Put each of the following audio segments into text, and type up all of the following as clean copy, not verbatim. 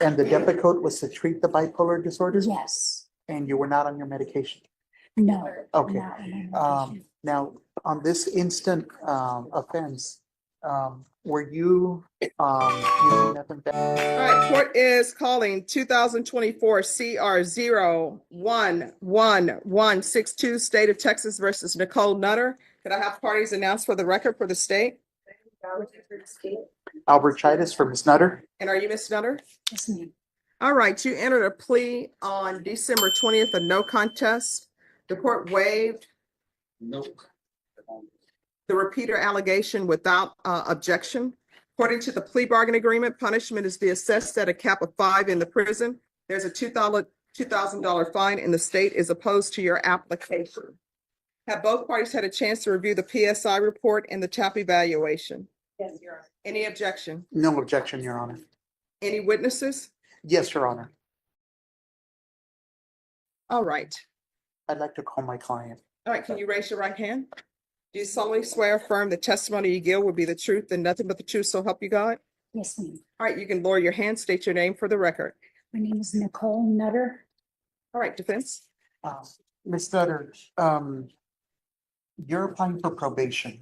And the Depakote was to treat the bipolar disorder? Yes. And you were not on your medication? No. Okay. not on my medication. Now, on this instant offense, were you using methamphetamine? All right, court is calling 2024 CR 011162, State of Texas versus Nicole Nutter. Could I have parties announced for the record for the state? Albert Chidas for Ms. Nutter. And are you Ms. Nutter? Yes, ma'am. All right, you entered a plea on December 20th, a no contest. The court waived the repeater allegation without objection. According to the plea bargain agreement, punishment is to be assessed at a cap of 5 in the prison. There's a $2,000 fine, and the state is opposed to your application. Have both parties had a chance to review the PSI report and the TAP evaluation? Yes, Your Honor. Any objection? No objection, Your Honor. Any witnesses? Yes, Your Honor. All right. I'd like to call my client. All right, can you raise your right hand? Do you solemnly swear or affirm the testimony you give will be the truth and nothing but the truth, so help you God? Yes, ma'am. All right, you can lower your hand, state your name for the record. My name is Nicole Nutter. All right, defense. Ms. Nutter, you're applying for probation.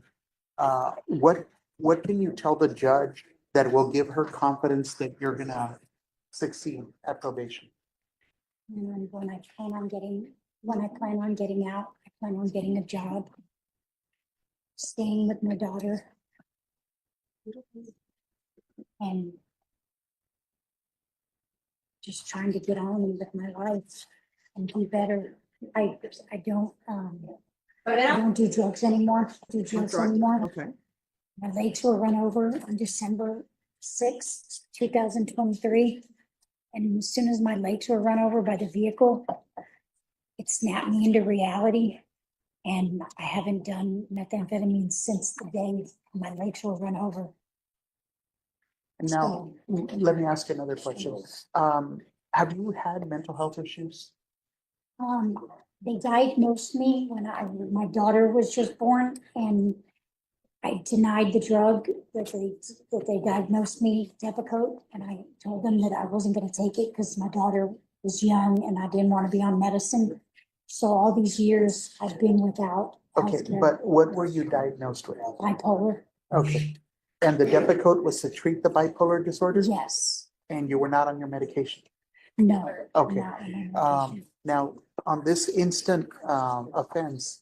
What can you tell the judge that will give her confidence that you're gonna succeed at probation? And when I plan on getting out, I plan on getting a job, staying with my daughter, and just trying to get on with my life and do better. I don't do drugs anymore. Okay. My legs were run over on December 6th, 2023. And as soon as my legs were run over by the vehicle, it snapped me into reality. And I haven't done methamphetamine since the day my legs were run over. Now, let me ask you another question. Have you had mental health issues? They diagnosed me when my daughter was just born, and I denied the drug that they diagnosed me, Depakote, and I told them that I wasn't gonna take it because my daughter was young and I didn't want to be on medicine. So all these years I've been without Okay, healthcare. but what were you diagnosed with? Bipolar, Okay, and the Depakote was to treat the bipolar disorder? yes, And you were not on your medication? no. Okay. not on my medication. Now, on this instant offense,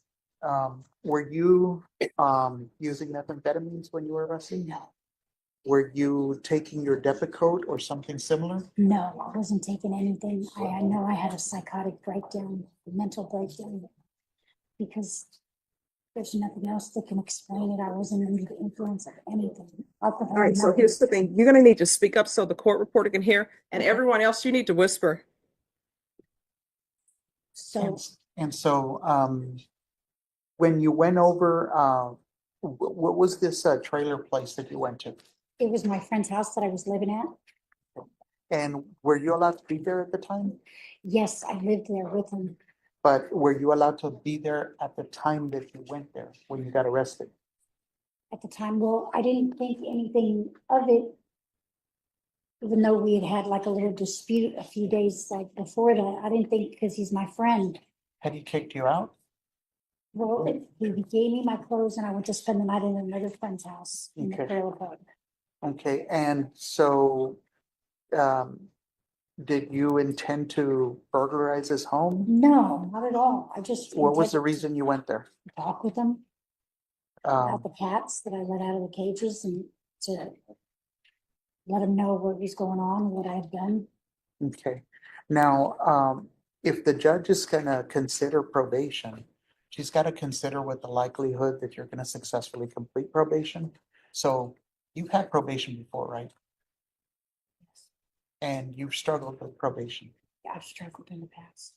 were you using methamphetamines when you were arrested? No, Were you taking your Depakote or something similar? no, I wasn't taking anything. I know I had a psychotic breakdown, a mental breakdown, because there's nothing else that can explain it. I wasn't under the influence of anything. Alcohol, All right, so nothing. here's the thing. You're gonna need to speak up so the court reporter can hear, and everyone else, you need to whisper. So And so, when you went over, what was this trailer place that you went to? it was my friend's house that I was living at. And were you allowed to be there at the time? Yes, I lived there with him. But were you allowed to be there at the time that you went there, when you got arrested? At the time, well, I didn't think anything of it. Even though we had had like a little dispute a few days like before that, I didn't think, because he's my friend. Had he kicked you out? Well, he gave me my clothes and I went to spend the night in another friend's house in the Okay. trailer park. Okay, and so, did you intend to burglarize his home? No, not at all. I just What was the intended reason you went there? to talk with him about Um, the cats that I let out of the cages and to let him know what was going on and what I had done. okay, now, if the judge is gonna consider probation, she's gotta consider with the likelihood that you're gonna successfully complete probation. So you've had probation before, right? And you've struggled with probation. Yeah, I've struggled in the past.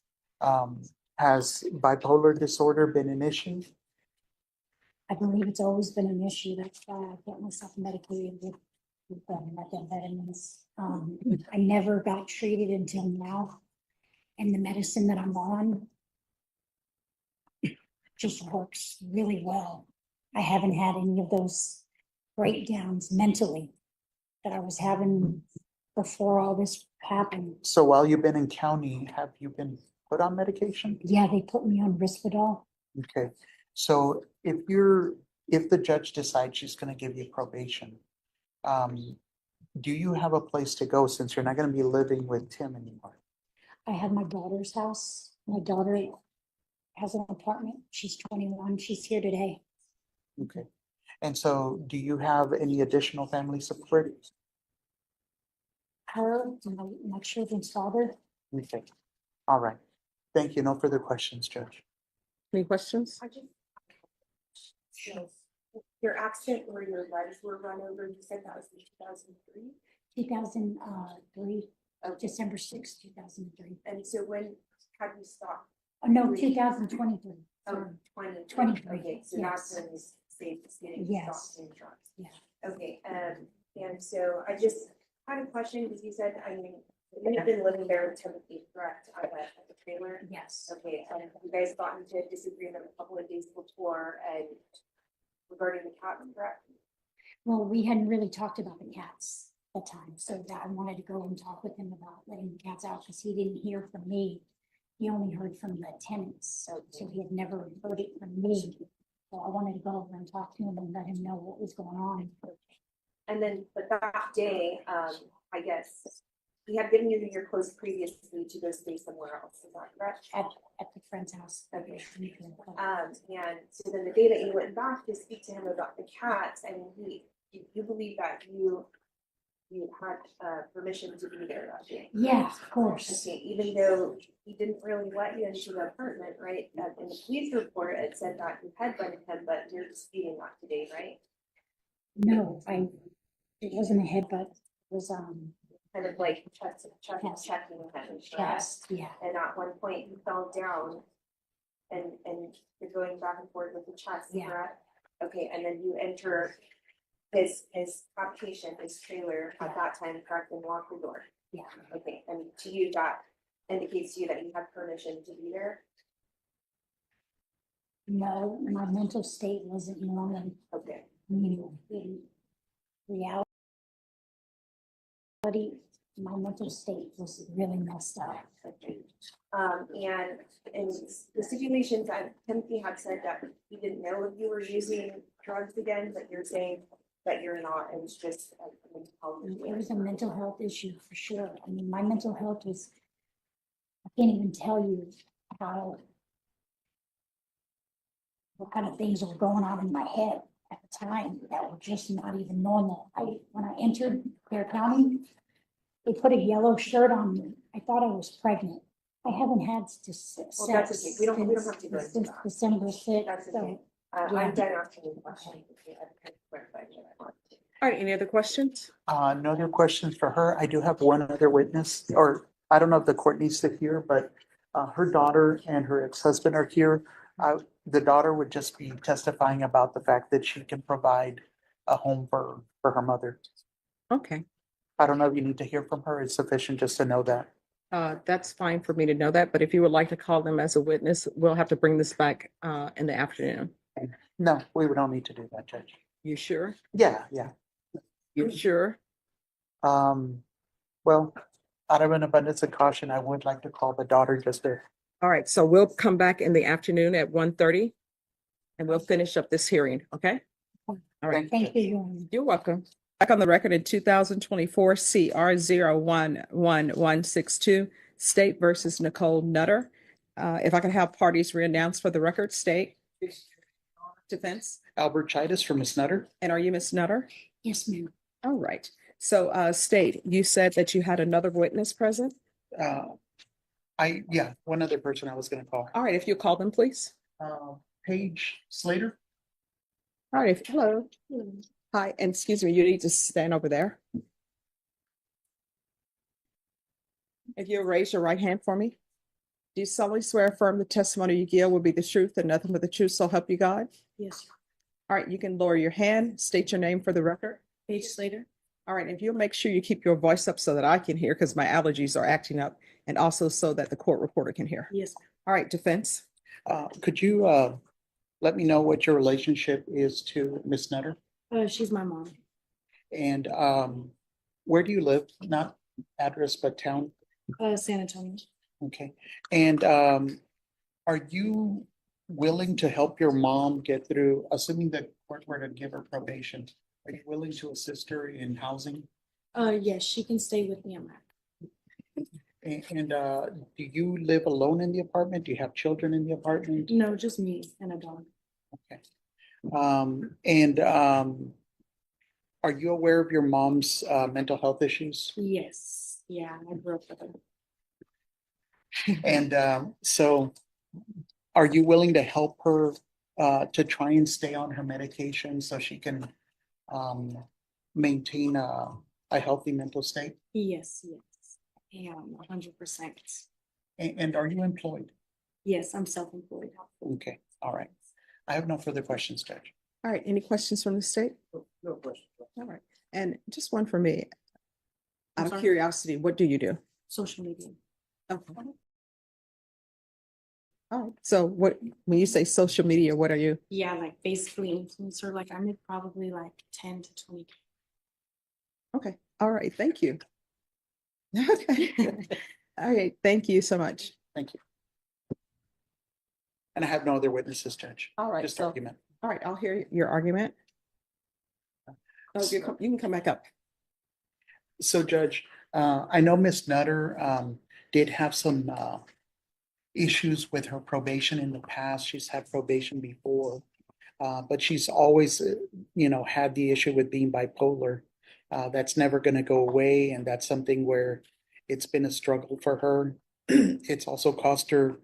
Has bipolar disorder been an issue? I believe it's always been an issue. That's why I get myself medicated with methamphetamines. I never got treated until now. And the medicine that I'm on just works really well. I haven't had any of those breakdowns mentally that I was having before all this happened. So while you've been in county, have you been put on medication? Yeah, they put me on Risperdal. Okay, so if the judge decides she's gonna give you probation, do you have a place to go since you're not gonna be living with Tim anymore? I have my daughter's house. My daughter has an apartment. She's 21. She's here today. Okay, and so do you have any additional family support? Her, my children's father. Okay, all right. Thank you. No further questions, Judge. Any questions? So, your accident where your legs were run over, you said that was in 2003? 2003, December 6, 2003. And so when had you stopped? Oh, no, 2023. Oh, Sorry. 2023. 23, Okay, so yes. that's when you saved getting Yes. stopped in trucks. Yeah. Okay, and so I just had a question because you said, I mean, you've been living there with Timothy, correct, at the trailer? Yes. Okay, and you guys got into a disagreement a couple of days before and regarding the cat, correct? Well, we hadn't really talked about the cats at the time, so that I wanted to go and talk with him about letting the cats out because he didn't hear from me. He only heard from the tenants, so he had never heard it from me. So I wanted to go over and talk to him and let him know what was going on. And then, but that day, I guess, he had given you your clothes previously to go stay somewhere else, is that correct? At the friend's house. Okay. And so then the day that you went back to speak to him about the cats, and you believe that you had permission to be there that day? Yeah, of course. Okay, even though he didn't really let you into the apartment, right? In the police report, it said that you had butted him, but you're disputing that today, right? No, it wasn't a headbutt, it was, Kind of like checking him, correct? chest, yeah. And at one point you fell down and you're going back and forth with the chest, Yeah. correct? Okay, and then you enter his habitation, his trailer at that time, correct, and lock the door. Yeah. Okay, and to you, that indicates to you that you had permission to be there? No, my mental state wasn't normal. Okay. I mean, in reality, my mental state was really messed up. Okay. And in the situations that Timothy had said that he didn't know if you were using drugs again, but you're saying that you're not, and it's just a mental health issue. It was a mental health issue for sure. I mean, my mental health was, I can't even tell you what kind of things were going on in my head at the time that were just not even normal. When I entered Clare County, they put a yellow shirt on me. I thought I was pregnant. I haven't had sex Well, that's okay. We don't have to go into since that. December 6th. That's So, okay. yeah. I'm done asking you questions. Okay, I've kind of clarified what I want to. All right, any other questions? No other questions for her. I do have one other witness, or I don't know if the court needs to hear, but her daughter and her ex-husband are here. The daughter would just be testifying about the fact that she can provide a home for her mother. Okay, I don't know if you need to hear from her. It's sufficient just to know that. that's fine for me to know that, but if you would like to call them as a witness, we'll have to bring this back in the afternoon. No, we don't need to do that, Judge. You sure? Yeah. You sure? Well, out of an abundance of caution, I would like to call the daughter just to. All right, so we'll come back in the afternoon at 1:30 and we'll finish up this hearing, okay? All right, thank you, Your Honor. you're welcome. Back on the record in 2024 CR 011162, State versus Nicole Nutter. If I could have parties re-announced for the record, State. Defense. Albert Chidas for Ms. Nutter. And are you Miss Nutter? Yes, ma'am. All right. So, State, you said that you had another witness present. One other person I was gonna call. All right, if you call them, please. Paige Slater. All right, hello. Hi, and excuse me, you need to stand over there. If you'll raise your right hand for me. Do you solemnly swear affirm the testimony you give will be the truth and nothing but the truth, so help you God? Yes. All right, you can lower your hand, state your name for the record. Paige Slater. All right, if you'll make sure you keep your voice up so that I can hear, because my allergies are acting up, and also so that the court reporter can hear. Yes. All right, defense. Could you let me know what your relationship is to Ms. Nutter? She's my mom. And where do you live? Not address, but town? San Antonio. Okay. And are you willing to help your mom get through, assuming the court were to give her probation? Are you willing to assist her in housing? Yes, she can stay with me on that. And do you live alone in the apartment? Do you have children in the apartment? No, just me and a dog. Okay. And are you aware of your mom's mental health issues? Yes, yeah, I grew up with her. And so are you willing to help her to try and stay on her medication so she can maintain a healthy mental state? Yes, yes, yeah, 100%. And are you employed? Yes, I'm self-employed. Okay, all right. I have no further questions, Judge. All right, any questions from the state? No question. All right, and just one for me. I'm Out of sorry? curiosity, what do you do? Social media. Okay. All right, so what, when you say social media, what are you? Yeah, like basically influencer, like I make probably like 10 to 20. Okay, all right, thank you. Okay, all right, thank you so much. Thank you. And I have no other witnesses, Judge. All right, Just so, argument. all right, I'll hear your argument. Oh, you can come back up. So Judge, I know Ms. Nutter did have some issues with her probation in the past. She's had probation before. But she's always, had the issue with being bipolar. That's never gonna go away, and that's something where it's been a struggle for her. It's also cost her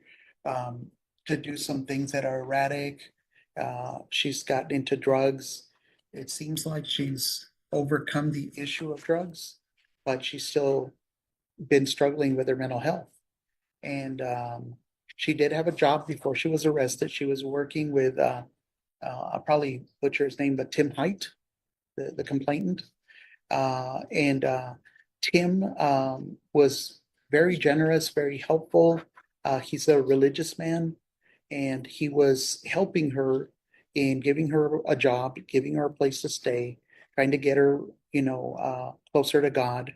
to do some things that are erratic. She's gotten into drugs. It seems like she's overcome the issue of drugs, but she's still been struggling with her mental health. And she did have a job before she was arrested. She was working with I'll probably butcher his name, but Tim Height, the complainant. And Tim was very generous, very helpful. He's a religious man, and he was helping her in giving her a job, giving her a place to stay, trying to get her, closer to God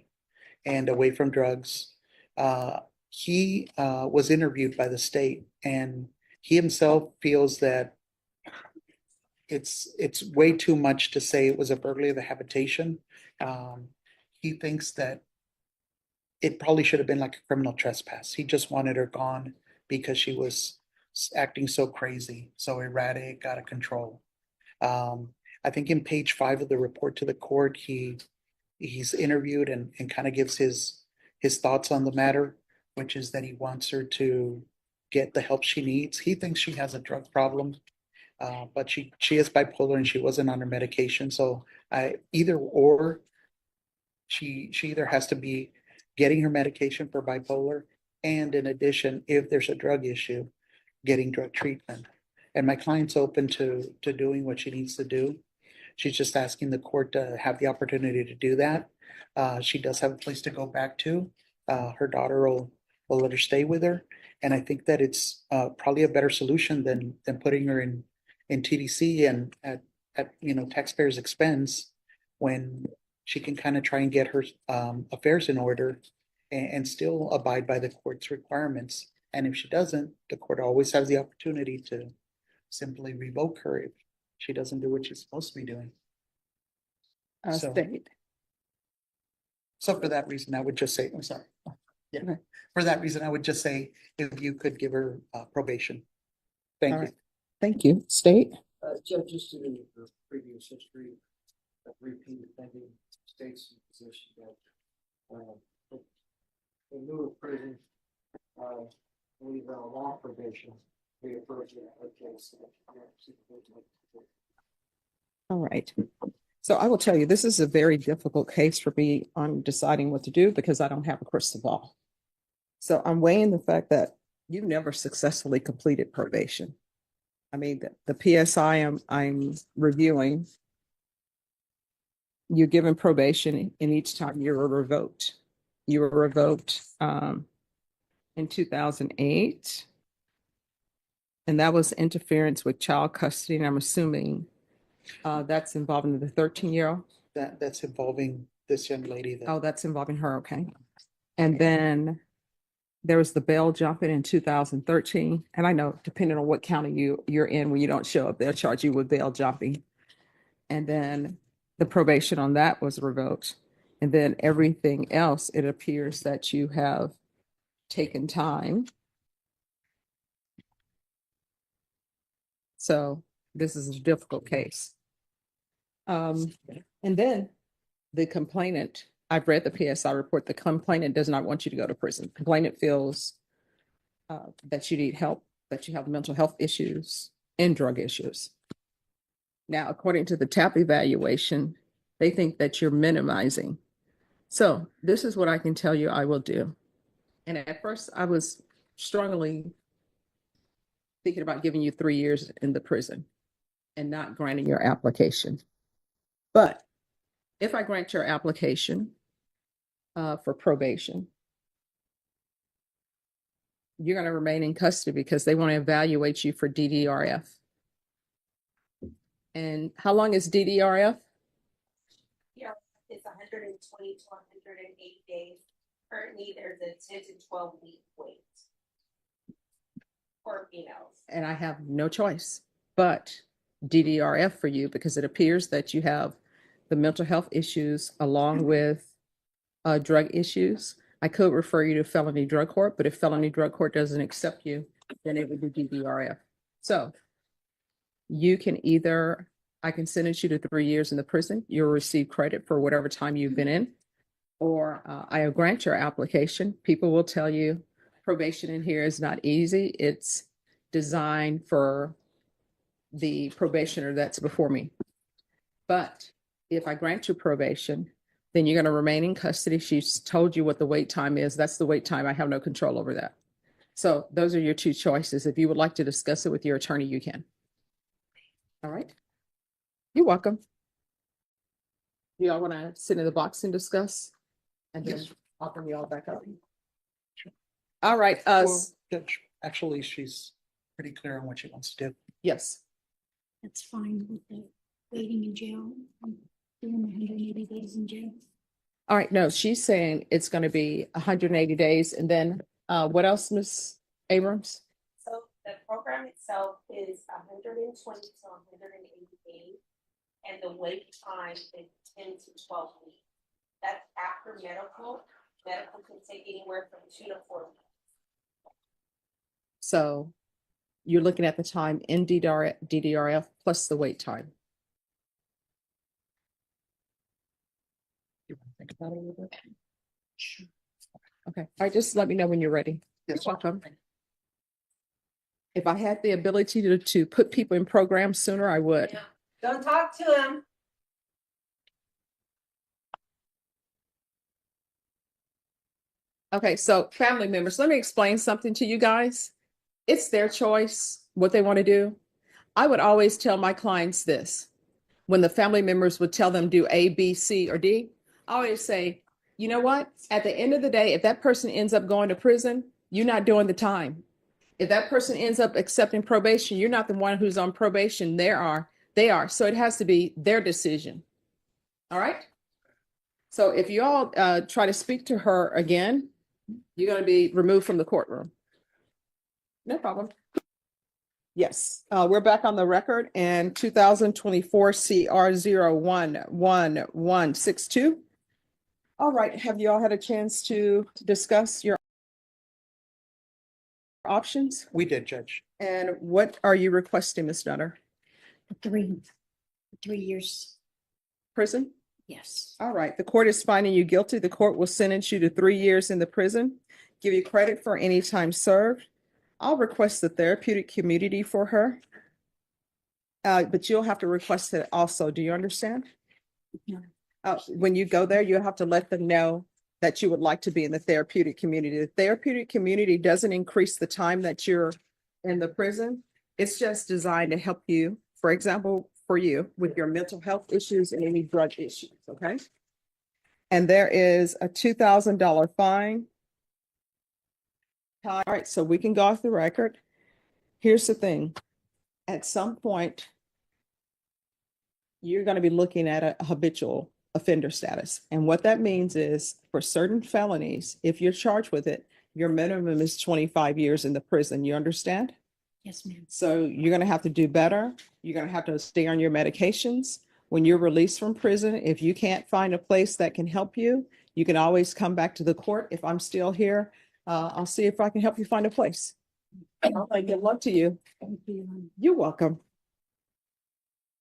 and away from drugs. He was interviewed by the state, and he himself feels that it's way too much to say it was a burglary of the habitation. He thinks that it probably should have been like a criminal trespass. He just wanted her gone because she was acting so crazy, so erratic, out of control. I think in page 5 of the report to the court, he's interviewed and kind of gives his thoughts on the matter, which is that he wants her to get the help she needs. He thinks she has a drug problem. But she is bipolar and she wasn't on her medication. So either or, she either has to be getting her medication for bipolar, and in addition, if there's a drug issue, getting drug treatment. And my client's open to doing what she needs to do. She's just asking the court to have the opportunity to do that. She does have a place to go back to. Her daughter will let her stay with her. And I think that it's probably a better solution than putting her in TDC and at taxpayers' expense, when she can kind of try and get her affairs in order and still abide by the court's requirements. And if she doesn't, the court always has the opportunity to simply revoke her if she doesn't do what she's supposed to be doing. So- State. So for that reason, I would just say, I'm sorry. Yeah, Okay. for that reason, I would just say if you could give her probation. Thank All you. right. Thank you. State. Judge, just to the previous history of repeat offending states in position that in lieu of prison, we have a long probation, we approach it in a case. All right. So I will tell you, this is a very difficult case for me on deciding what to do because I don't have a crystal ball. So I'm weighing the fact that you never successfully completed probation. I mean, the PSI I'm reviewing, you're given probation and each time you were revoked. You were revoked in 2008. And that was interference with child custody. And I'm assuming that's involving the 13-year-old. That's involving this young lady that. Oh, that's involving her, okay. And then there was the bail jumping in 2013. And I know depending on what county you're in, when you don't show up, they'll charge you with bail jumping. And then the probation on that was revoked. And then everything else, it appears that you have taken time. So this is a difficult case. And then the complainant, I've read the PSI report, the complainant does not want you to go to prison. Complainant feels that you need help, that you have mental health issues and drug issues. Now, according to the TAP evaluation, they think that you're minimizing. So this is what I can tell you I will do. And at first I was strongly thinking about giving you 3 years in the prison and not granting your application. But if I grant your application for probation, you're going to remain in custody because they want to evaluate you for DDRF. And how long is DDRF? Yeah, it's 120 to 180 days. Currently, there's a 10 to 12 week wait for females. And I have no choice but DDRF for you because it appears that you have the mental health issues along with drug issues. I could refer you to felony drug court, but if felony drug court doesn't accept you, then it would be DDRF. So you can either, I can sentence you to 3 years in the prison. You'll receive credit for whatever time you've been in, or I'll grant your application. People will tell you probation in here is not easy. It's designed for the probationer that's before me. But if I grant you probation, then you're going to remain in custody. She's told you what the wait time is. That's the wait time. I have no control over that. So those are your two choices. If you would like to discuss it with your attorney, you can. All right. You're welcome. You all want to sit in the box and discuss? And then I'll bring you all back up. All right. Well, Judge, actually, she's pretty clear on what she wants to do. Yes. That's fine with the waiting in jail. I'm doing 180 days in jail. All right. No, she's saying it's going to be 180 days. And then what else, Ms. Abrams? So the program itself is 120 to 180 days, and the wait time is 10 to 12 weeks. That's after medical. Medical can take anywhere from 2 to 4 weeks. So you're looking at the time in DDRF plus the wait time. You want to think about it a little bit? Sure. Okay. All right. Just let me know when you're ready. Yes. Welcome. If I had the ability to put people in programs sooner, I would. Yeah. Don't talk to him. Okay, so family members, let me explain something to you guys. It's their choice, what they want to do. I would always tell my clients this. When the family members would tell them do A, B, C, or D, I always say, you know what? At the end of the day, if that person ends up going to prison, you're not doing the time. If that person ends up accepting probation, you're not the one who's on probation. They are. So it has to be their decision. All right? So if you all try to speak to her again, you're going to be removed from the courtroom. No problem. Yes, we're back on the record and 2024 CR 011162. All right, have you all had a chance to discuss your options? We did, Judge. And what are you requesting, Ms. Nutter? 3 years. Prison? Yes. All right, the court is finding you guilty. The court will sentence you to 3 years in the prison, give you credit for any time served. I'll request the therapeutic community for her. But you'll have to request it also. Do you understand? No. When you go there, you'll have to let them know that you would like to be in the therapeutic community. The therapeutic community doesn't increase the time that you're in the prison. It's just designed to help you, for example, for you with your mental health issues and any drug issues, okay? And there is a $2,000 fine. All right, so we can go off the record. Here's the thing. At some point, you're going to be looking at a habitual offender status. And what that means is for certain felonies, if you're charged with it, your minimum is 25 years in the prison. You understand? Yes, ma'am. So you're going to have to do better. You're going to have to stay on your medications. When you're released from prison, if you can't find a place that can help you, you can always come back to the court. If I'm still here, I'll see if I can help you find a place. All right, good luck to you. Thank you. You're welcome.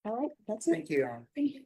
All right, that's it. Thank you. Thank you.